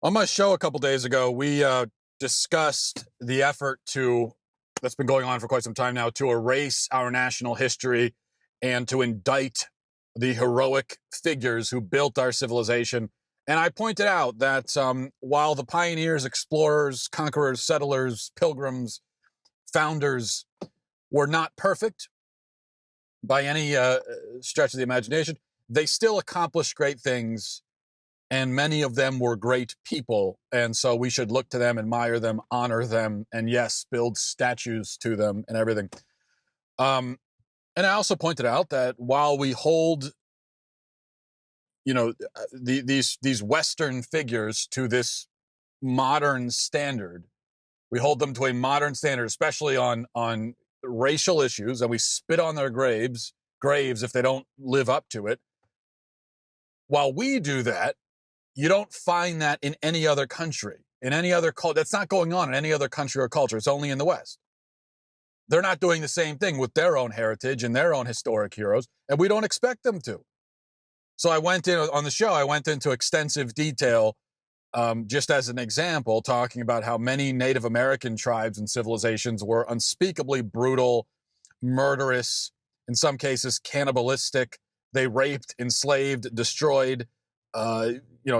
On my show a couple days ago, we discussed the effort that's been going on for quite some time now, to erase our national history and to indict the heroic figures who built our civilization. And I pointed out that while the pioneers, explorers, conquerors, settlers, pilgrims, founders were not perfect by any stretch of the imagination, they still accomplished great things, and many of them were great people. And so we should look to them, admire them, honor them, and yes, build statues to them and everything. And I also pointed out that while we hold, these Western figures to this modern standard, we hold them to a modern standard, especially on racial issues, and we spit on their graves if they don't live up to it. While we do that, you don't find that in any other country, in any other culture. That's not going on in any other country or culture. It's only in the West. They're not doing the same thing with their own heritage and their own historic heroes, and we don't expect them to. So I went into extensive detail, just as an example, talking about how many Native American tribes and civilizations were unspeakably brutal, murderous, in some cases cannibalistic. They raped, enslaved, destroyed,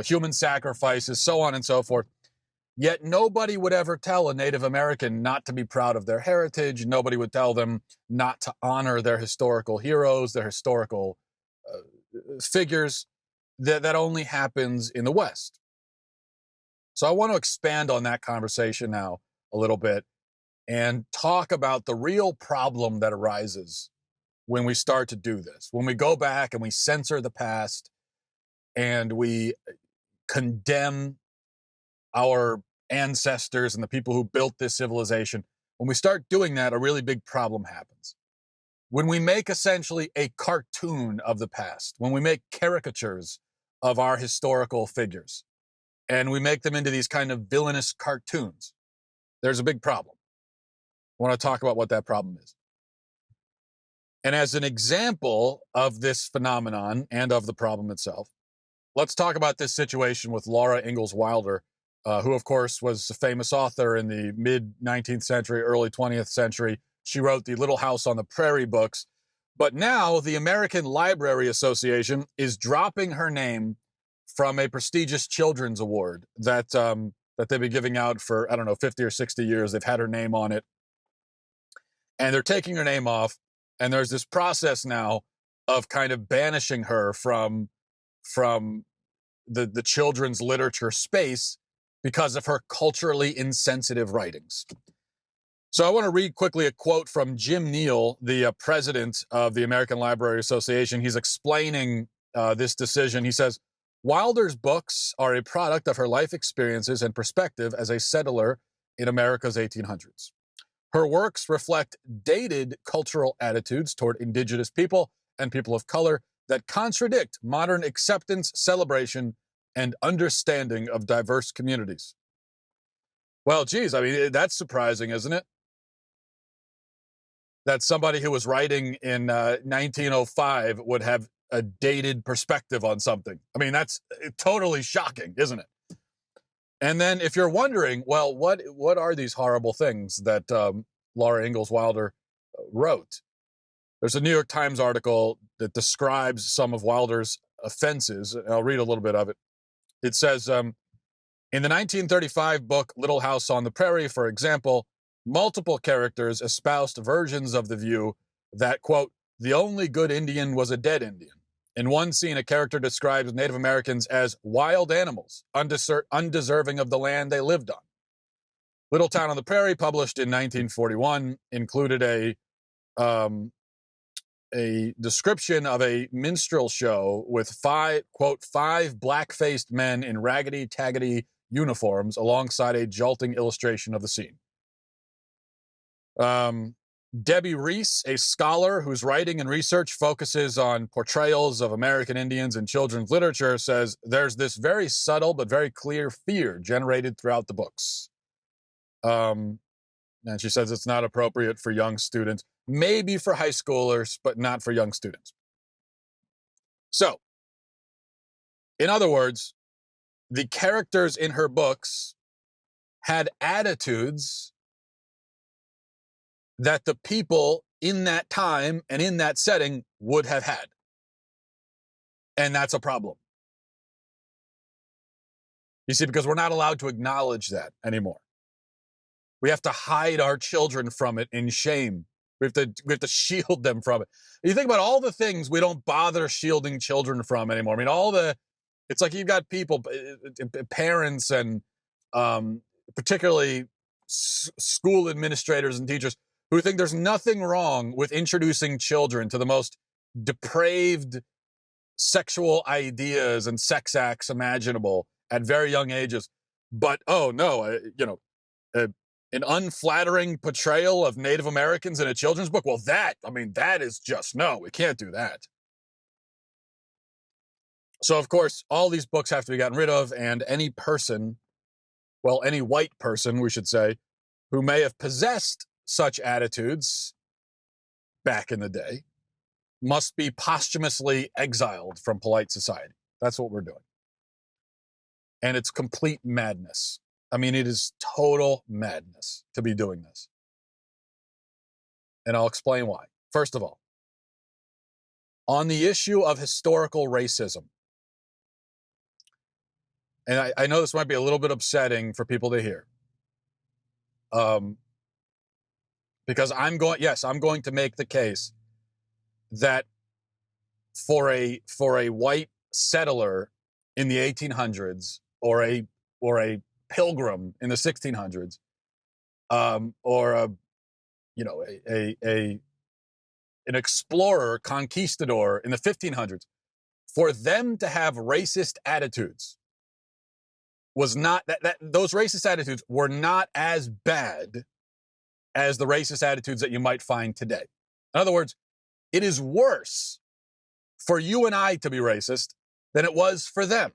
human sacrifices, so on and so forth. Yet nobody would ever tell a Native American not to be proud of their heritage. Nobody would tell them not to honor their historical heroes, their historical figures. That only happens in the West. So I want to expand on that conversation now a little bit and talk about the real problem that arises when we start to do this, when we go back and we censor the past and we condemn our ancestors and the people who built this civilization. When we start doing that, a really big problem happens. When we make essentially a cartoon of the past, when we make caricatures of our historical figures, and we make them into these kind of villainous cartoons, there's a big problem. I want to talk about what that problem is. And as an example of this phenomenon and of the problem itself, let's talk about this situation with Laura Ingalls Wilder, who, of course, was a famous author in the mid-19th century, early 20th century. She wrote the Little House on the Prairie books. But now the American Library Association is dropping her name from a prestigious children's award that they've been giving out for, 50 or 60 years. They've had her name on it. And they're taking her name off. And there's this process now of kind of banishing her from the children's literature space because of her culturally insensitive writings. So I want to read quickly a quote from Jim Neal, the president of the American Library Association. He's explaining this decision. He says, Wilder's books are a product of her life experiences and perspective as a settler in America's 1800s. Her works reflect dated cultural attitudes toward indigenous people and people of color that contradict modern acceptance, celebration, and understanding of diverse communities. Well, geez, that's surprising, isn't it? That somebody who was writing in 1905 would have a dated perspective on something. That's totally shocking, isn't it? And then if you're wondering, well, what are these horrible things that Laura Ingalls Wilder wrote? There's a New York Times article that describes some of Wilder's offenses. I'll read a little bit of it. It says, in the 1935 book, Little House on the Prairie, for example, multiple characters espoused versions of the view that, quote, the only good Indian was a dead Indian. In one scene, a character describes Native Americans as wild animals, undeserving of the land they lived on. Little Town on the Prairie, published in 1941, included a description of a minstrel show with five black-faced men in raggedy-taggedy uniforms alongside a jolting illustration of the scene. Debbie Reese, a scholar whose writing and research focuses on portrayals of American Indians in children's literature, says there's this very subtle but very clear fear generated throughout the books. And she says it's not appropriate for young students, maybe for high schoolers, but not for young students. So, in other words, the characters in her books had attitudes that the people in that time and in that setting would have had. And that's a problem. You see, because we're not allowed to acknowledge that anymore. We have to hide our children from it in shame. We have to shield them from it. You think about all the things we don't bother shielding children from anymore. I mean, it's like you've got people, parents and particularly school administrators and teachers who think there's nothing wrong with introducing children to the most depraved sexual ideas and sex acts imaginable at very young ages. But, oh no, an unflattering portrayal of Native Americans in a children's book. Well, that is just, no, we can't do that. So, of course, all these books have to be gotten rid of, and any person, well, any white person, we should say, who may have possessed such attitudes back in the day must be posthumously exiled from polite society. That's what we're doing. And it's complete madness. I mean, it is total madness to be doing this. And I'll explain why. First of all, on the issue of historical racism, and I know this might be a little bit upsetting for people to hear, because I'm going to make the case that for a white settler in the 1800s or a pilgrim in the 1600s, or an explorer, conquistador in the 1500s, for them to have racist attitudes was not that those racist attitudes were not as bad as the racist attitudes that you might find today. In other words, it is worse for you and I to be racist than it was for them.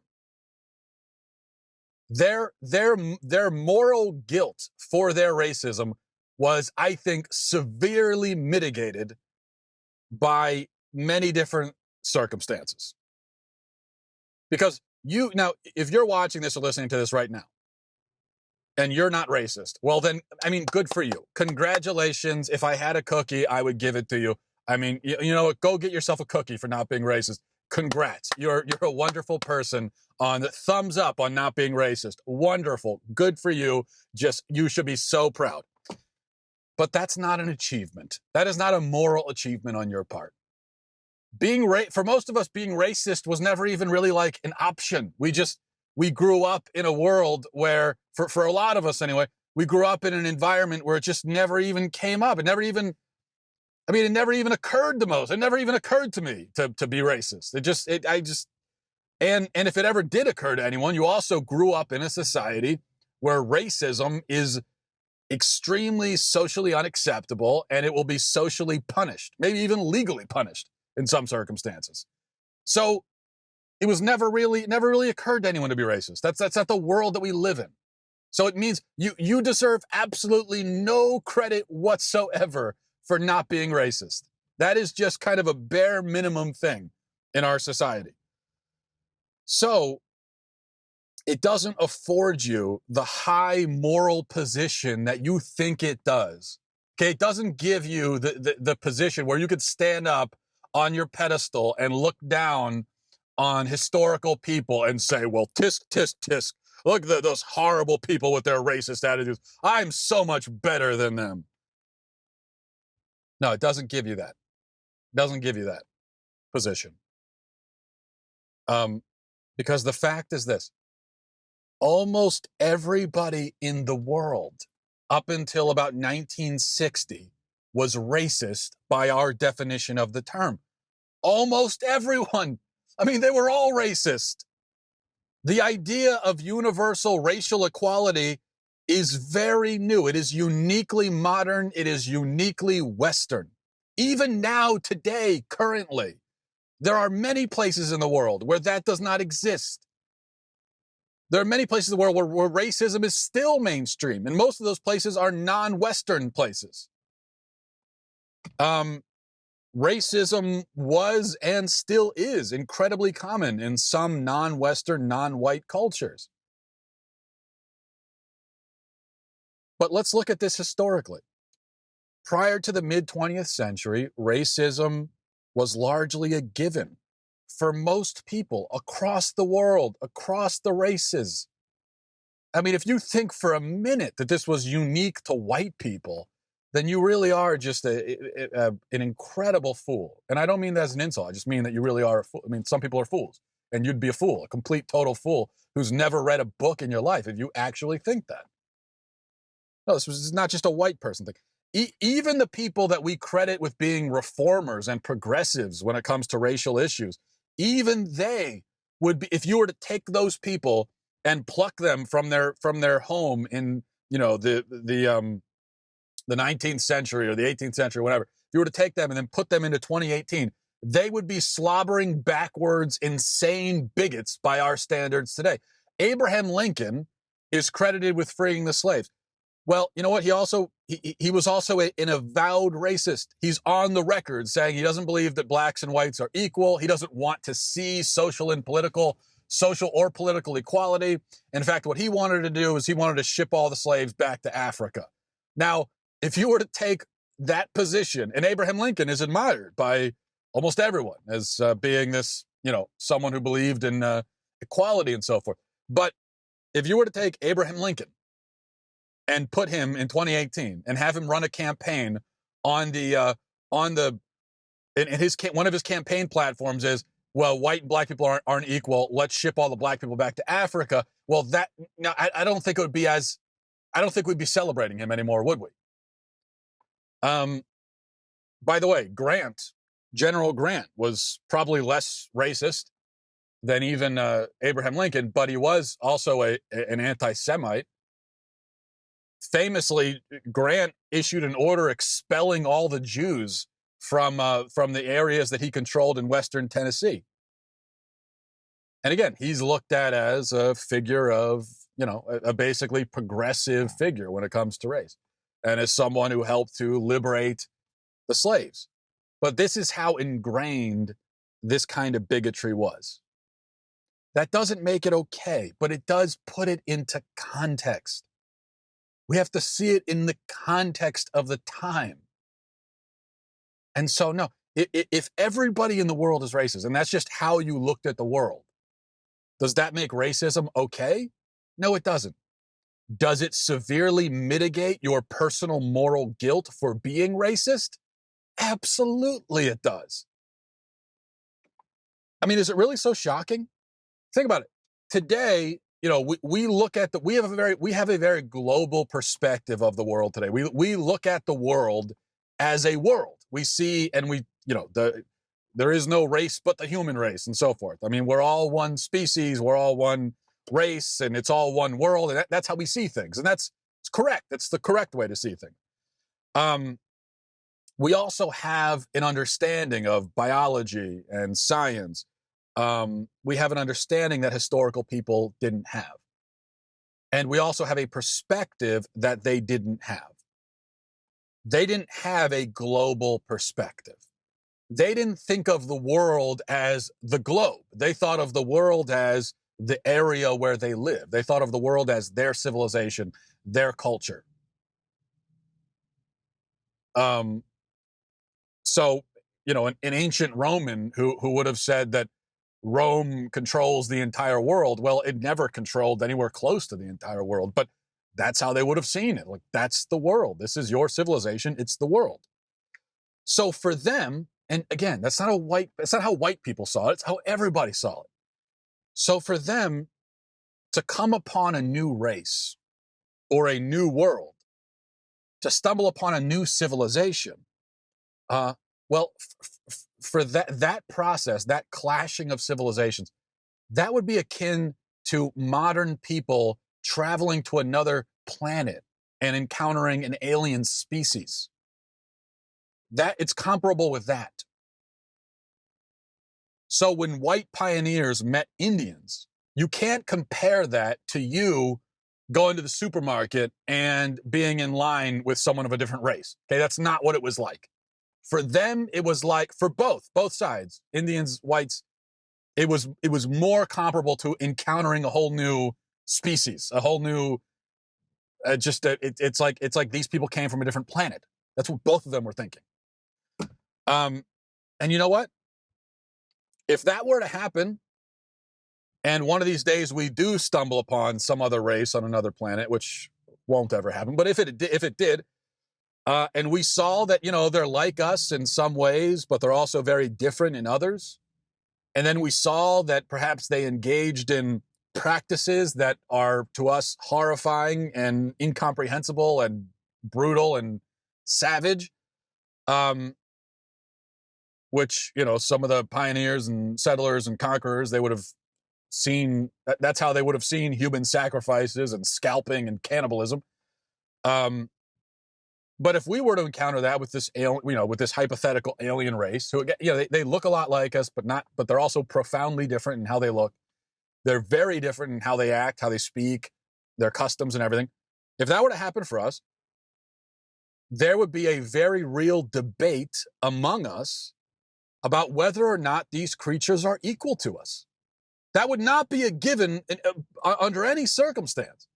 Their moral guilt for their racism was, I think, severely mitigated by many different circumstances. Because if you're watching this or listening to this right now, and you're not racist, well then, I mean, good for you. Congratulations. If I had a cookie, I would give it to you. I mean, you know what? Go get yourself a cookie for not being racist. Congrats. You're a wonderful person. On the thumbs up on not being racist. Wonderful. Good for you. You should be so proud. But that's not an achievement. That is not a moral achievement on your part. For most of us, being racist was never even really like an option. We grew up in a world where, for a lot of us anyway, we grew up in an environment where it just never even came up. It never even occurred to most. It never even occurred to me to be racist. And if it ever did occur to anyone, you also grew up in a society where racism is extremely socially unacceptable, and it will be socially punished, maybe even legally punished in some circumstances. So it was never really occurred to anyone to be racist. That's not the world that we live in. So it means you deserve absolutely no credit whatsoever for not being racist. That is just kind of a bare minimum thing in our society. So it doesn't afford you the high moral position that you think it does. Okay, it doesn't give you the position where you could stand up on your pedestal and look down on historical people and say, well, tisk, tisk, tisk. Look at those horrible people with their racist attitudes. I'm so much better than them. No, it doesn't give you that. It doesn't give you that position. Because the fact is this. Almost everybody in the world up until about 1960 was racist by our definition of the term. Almost everyone. I mean, they were all racist. The idea of universal racial equality is very new. It is uniquely modern. It is uniquely Western. Even now, today, currently, there are many places in the world where that does not exist. There are many places in the world where racism is still mainstream, and most of those places are non-Western places. Racism was and still is incredibly common in some non-Western, non-white cultures. But let's look at this historically. Prior to the mid-20th century, racism was largely a given for most people across the world, across the races. I mean, if you think for a minute that this was unique to white people, then you really are just an incredible fool. And I don't mean that as an insult. I just mean that you really are a fool. I mean, some people are fools, and you'd be a fool, a complete, total fool who's never read a book in your life if you actually think that. No, this is not just a white person thing. Even the people that we credit with being reformers and progressives when it comes to racial issues, even they would be, if you were to take those people and pluck them from their home in, the 19th century or the 18th century, whatever, if you were to take them and then put them into 2018, they would be slobbering backwards, insane bigots by our standards today. Abraham Lincoln is credited with freeing the slaves. Well, you know what? He was also an avowed racist. He's on the record saying he doesn't believe that blacks and whites are equal. He doesn't want to see social or political equality. In fact, what he wanted to do is he wanted to ship all the slaves back to Africa. Now, if you were to take that position, and Abraham Lincoln is admired by almost everyone as being this, someone who believed in equality and so forth. But if you were to take Abraham Lincoln and put him in 2018 and have him run a campaign on one of his campaign platforms is, well, white and black people aren't equal. Let's ship all the black people back to Africa. Well, I don't think we'd be celebrating him anymore, would we? By the way, General Grant was probably less racist than even Abraham Lincoln, but he was also an anti-Semite. Famously, Grant issued an order expelling all the Jews from the areas that he controlled in western Tennessee. And again, he's looked at as a figure of, a basically progressive figure when it comes to race, and as someone who helped to liberate the slaves. But this is how ingrained this kind of bigotry was. That doesn't make it okay, but it does put it into context. We have to see it in the context of the time. And so, no, if everybody in the world is racist, and that's just how you looked at the world, does that make racism okay? No, it doesn't. Does it severely mitigate your personal moral guilt for being racist? Absolutely it does. I mean, is it really so shocking? Think about it. Today, we look at we have a very global perspective of the world today. We look at the world as a world. We see, and there is no race but the human race and so forth. I mean, we're all one species, we're all one race, and it's all one world, and that's how we see things. And it's correct. That's the correct way to see things. We also have an understanding of biology and science. We have an understanding that historical people didn't have. And we also have a perspective that they didn't have. They didn't have a global perspective. They didn't think of the world as the globe. They thought of the world as the area where they live. They thought of the world as their civilization, their culture. So, an ancient Roman who would have said that Rome controls the entire world. Well, it never controlled anywhere close to the entire world, but that's how they would have seen it. Like, that's the world. This is your civilization. It's the world. So for them, and again, that's not how white people saw it. It's how everybody saw it. So for them to come upon a new race or a new world, to stumble upon a new civilization, for that process, that clashing of civilizations, that would be akin to modern people traveling to another planet and encountering an alien species. That it's comparable with that. So when white pioneers met Indians, you can't compare that to you going to the supermarket and being in line with someone of a different race. Okay, that's not what it was like. For them, it was like, for both sides, Indians, whites, it was more comparable to encountering a whole new species, a whole new, it's like these people came from a different planet. That's what both of them were thinking. And you know what? If that were to happen, and one of these days we do stumble upon some other race on another planet, which won't ever happen, but if it did, and we saw that, they're like us in some ways, but they're also very different in others, and then we saw that perhaps they engaged in practices that are to us horrifying and incomprehensible and brutal and savage, which, some of the pioneers and settlers and conquerors, they would have seen, that's how they would have seen human sacrifices and scalping and cannibalism. But if we were to encounter that with this with this hypothetical alien race, who, they look a lot like us, but they're also profoundly different in how they look. They're very different in how they act, how they speak, their customs and everything. If that were to happen for us, there would be a very real debate among us about whether or not these creatures are equal to us. That would not be a given under any circumstance.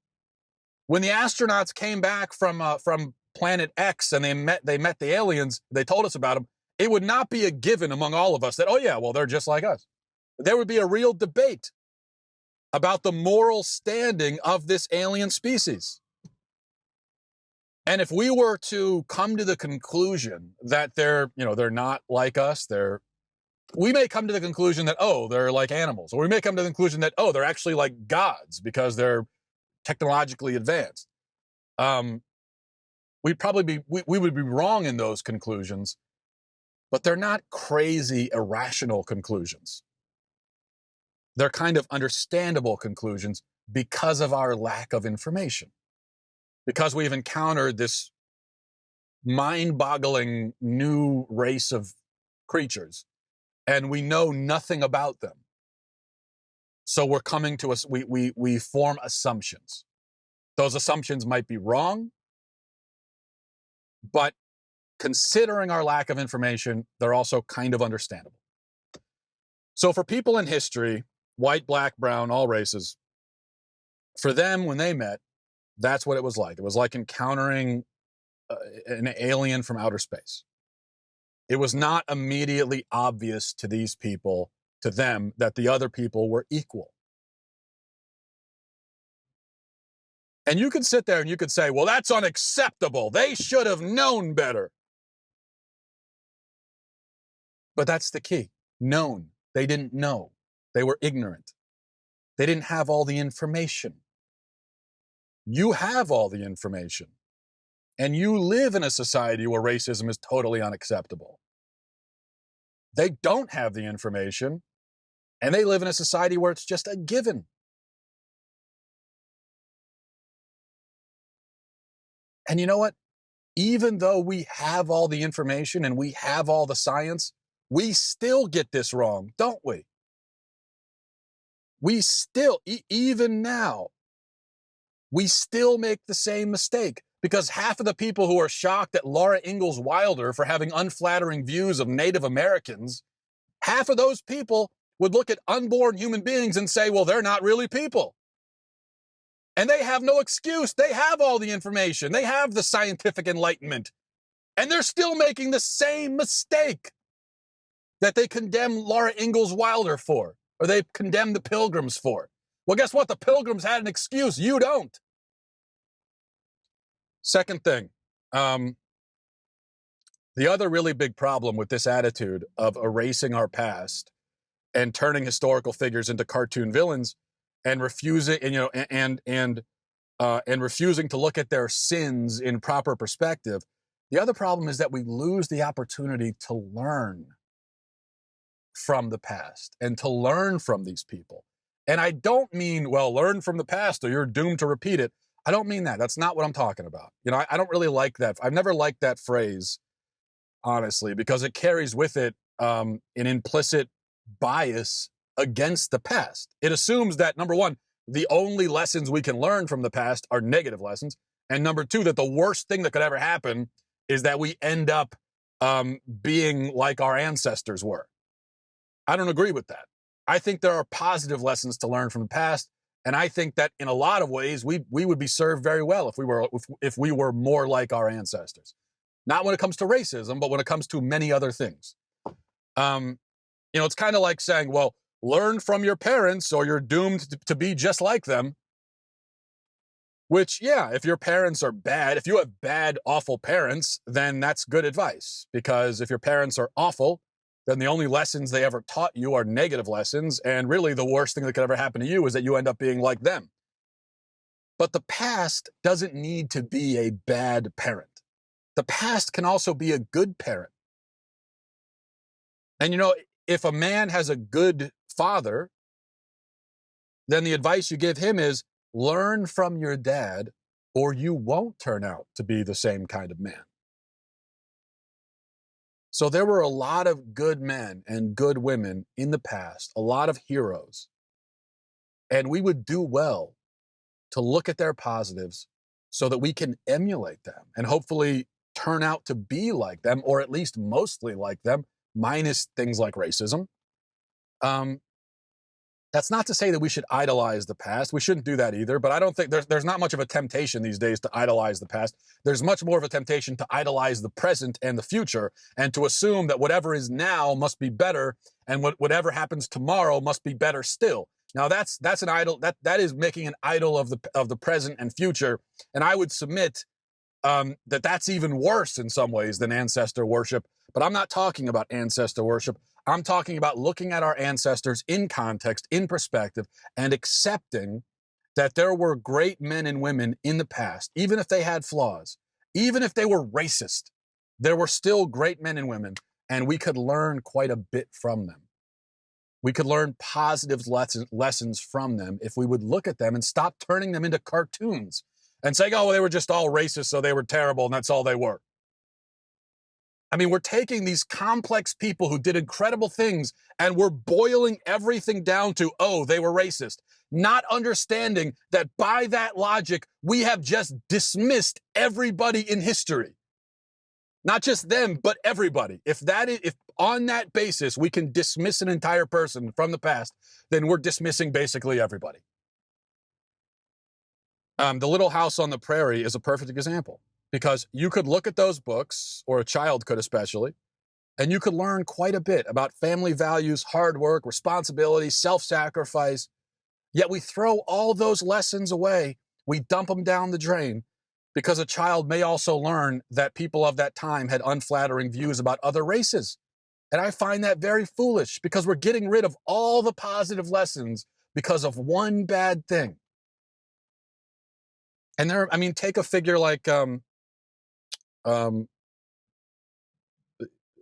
When the astronauts came back from Planet X and they met the aliens, they told us about them, it would not be a given among all of us that, oh yeah, well, they're just like us. There would be a real debate about the moral standing of this alien species. And if we were to come to the conclusion that they're not like us, we may come to the conclusion that, oh, they're like animals. Or we may come to the conclusion that, oh, they're actually like gods because they're technologically advanced. We would be wrong in those conclusions, but they're not crazy, irrational conclusions. They're kind of understandable conclusions because of our lack of information. Because we've encountered this mind-boggling new race of creatures, and we know nothing about them. So we're coming to us, we form assumptions. Those assumptions might be wrong, but considering our lack of information, they're also kind of understandable. So for people in history, white, black, brown, all races, for them, when they met, that's what it was like. It was like encountering an alien from outer space. It was not immediately obvious to these people, to them, that the other people were equal. And you could sit there and you could say, well, that's unacceptable. They should have known better. But that's the key. Known. They didn't know. They were ignorant. They didn't have all the information. You have all the information. And you live in a society where racism is totally unacceptable. They don't have the information, and they live in a society where it's just a given. And you know what? Even though we have all the information and we have all the science, we still get this wrong, don't we? We still, even now, we still make the same mistake, because half of the people who are shocked at Laura Ingalls Wilder for having unflattering views of Native Americans, half of those people would look at unborn human beings and say, well, they're not really people. And they have no excuse. They have all the information. They have the scientific enlightenment. And they're still making the same mistake that they condemn Laura Ingalls Wilder for, or they condemn the Pilgrims for. Well, guess what? The Pilgrims had an excuse. You don't. Second thing, the other really big problem with this attitude of erasing our past and turning historical figures into cartoon villains and refusing, and refusing to look at their sins in proper perspective. The other problem is that we lose the opportunity to learn from the past and to learn from these people. And I don't mean, well, learn from the past or you're doomed to repeat it. I don't mean that. That's not what I'm talking about. I don't really like that. I've never liked that phrase, honestly, because it carries with it an implicit bias against the past. It assumes that, number one, the only lessons we can learn from the past are negative lessons. And number two, that the worst thing that could ever happen is that we end up being like our ancestors were. I don't agree with that. I think there are positive lessons to learn from the past, and I think that in a lot of ways we would be served very well if we were more like our ancestors. Not when it comes to racism, but when it comes to many other things. It's kind of like saying, well, learn from your parents or you're doomed to be just like them. Which, yeah, if your parents are bad, if you have bad, awful parents, then that's good advice. Because if your parents are awful, then the only lessons they ever taught you are negative lessons. And really the worst thing that could ever happen to you is that you end up being like them. But the past doesn't need to be a bad parent. The past can also be a good parent. And if a man has a good father, then the advice you give him is learn from your dad or you won't turn out to be the same kind of man. So there were a lot of good men and good women in the past, a lot of heroes. And we would do well to look at their positives so that we can emulate them and hopefully turn out to be like them, or at least mostly like them, minus things like racism. That's not to say that we should idolize the past. We shouldn't do that either, but I don't think there's not much of a temptation these days to idolize the past. There's much more of a temptation to idolize the present and the future and to assume that whatever is now must be better and whatever happens tomorrow must be better still. Now that's an idol that is making an idol of the present and future, and I would submit that that's even worse in some ways than ancestor worship. But I'm not talking about ancestor worship. I'm talking about looking at our ancestors in context, in perspective, and accepting that there were great men and women in the past, even if they had flaws, even if they were racist, there were still great men and women, and we could learn quite a bit from them. We could learn positive lessons from them if we would look at them and stop turning them into cartoons and saying, oh, they were just all racist, so they were terrible, and that's all they were. I mean, we're taking these complex people who did incredible things and we're boiling everything down to, oh, they were racist, not understanding that by that logic, we have just dismissed everybody in history. Not just them, but everybody. If on that basis we can dismiss an entire person from the past, then we're dismissing basically everybody. The Little House on the Prairie is a perfect example. Because you could look at those books, or a child could especially, and you could learn quite a bit about family values, hard work, responsibility, self-sacrifice. Yet we throw all those lessons away. We dump them down the drain because a child may also learn that people of that time had unflattering views about other races. And I find that very foolish because we're getting rid of all the positive lessons because of one bad thing. And take a figure like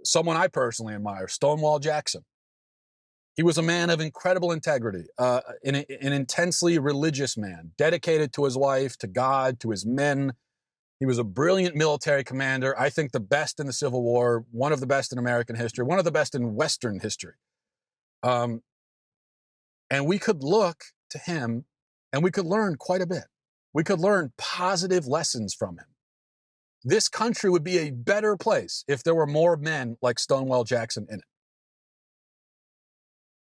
someone I personally admire, Stonewall Jackson. He was a man of incredible integrity, an intensely religious man, dedicated to his wife, to God, to his men. He was a brilliant military commander. I think the best in the Civil War, one of the best in American history, one of the best in Western history. And we could look to him and we could learn quite a bit. We could learn positive lessons from him. This country would be a better place if there were more men like Stonewall Jackson in it.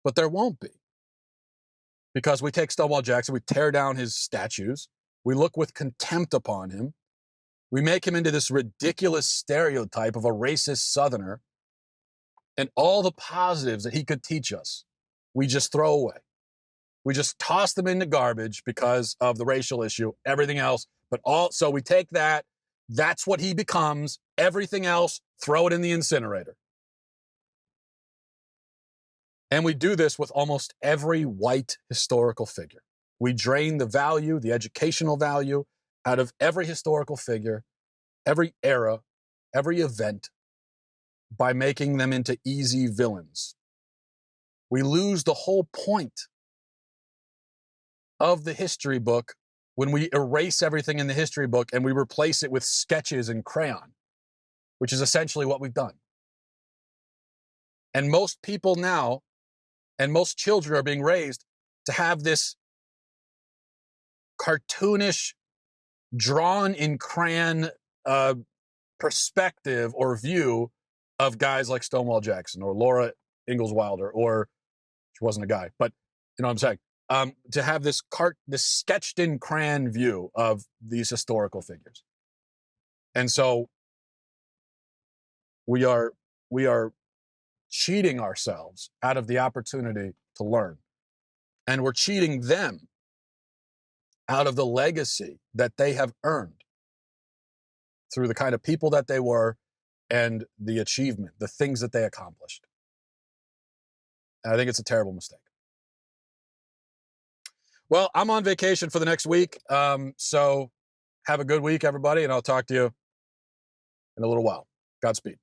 But there won't be. Because we take Stonewall Jackson, we tear down his statues, we look with contempt upon him, we make him into this ridiculous stereotype of a racist Southerner, and all the positives that he could teach us, we just throw away. We just toss them into garbage because of the racial issue, everything else. So we take that, that's what he becomes, everything else, throw it in the incinerator. And we do this with almost every white historical figure. We drain the value, the educational value, out of every historical figure, every era, every event, by making them into easy villains. We lose the whole point of the history book when we erase everything in the history book and we replace it with sketches and crayon, which is essentially what we've done. And most people now, and most children are being raised to have this cartoonish, drawn in crayon perspective or view of guys like Stonewall Jackson or Laura Ingalls Wilder, or she wasn't a guy, but you know what I'm saying. To have this sketched in crayon view of these historical figures. And so we are cheating ourselves out of the opportunity to learn. And we're cheating them out of the legacy that they have earned through the kind of people that they were and the achievement, the things that they accomplished. And I think it's a terrible mistake. Well, I'm on vacation for the next week. So have a good week, everybody, and I'll talk to you in a little while. Godspeed.